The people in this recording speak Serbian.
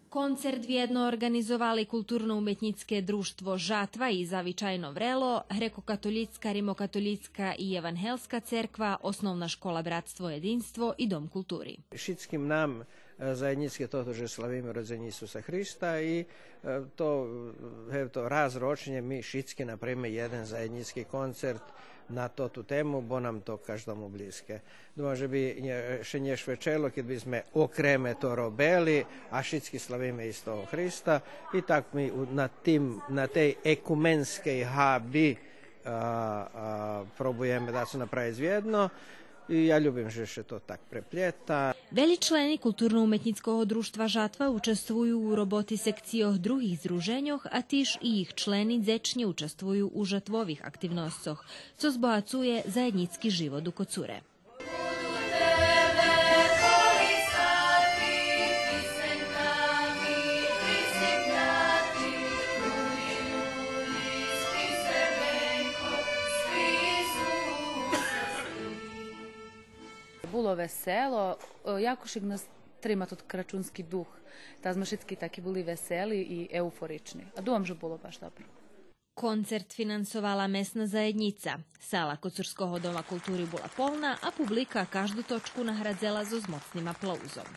Koncert vjedno organizovali kulturno-umetnicke društvo Žatva i Zavičajno vrelo, Hreko-katolicka, Rimokatolicka i Evanhelska cerkva, Osnovna škola Bratstvo jedinstvo i Dom kulturi. Všetkým nám zajedničke toto, že slavíme rođenje Isusa Hrista i to raz ročne mi všetky napravíme jeden zajednički koncert na tu temu, bo nam to každomu bliske. Думаю, že by še nešvečelo, keď by sme okreme to robili, a všetky slavíme istого Hrista i tak mi na tej ekumenskej habi probujeme da se napravi zvijedno. I ja ljubim že to tak prepljeta. Veli členi kulturno-umetnickog društva Žatva učestvuju u roboti sekcijoh drugih združenjoh, a tiž i ih členi dzečnje učestvuju u žatvovih aktivnostoh, co zbohacuje zajednicki život u Kocure. Було весело, якось нас трима тут крачунський дух. Та змашицькі такі були веселі і еуфоричні. А думам, že було baš dobro. Koncert finansovala mesna zajednica. Sala Kocurskog doma kulturi bola polna, a publika každu točku nahradzela so zmocným aplauzom.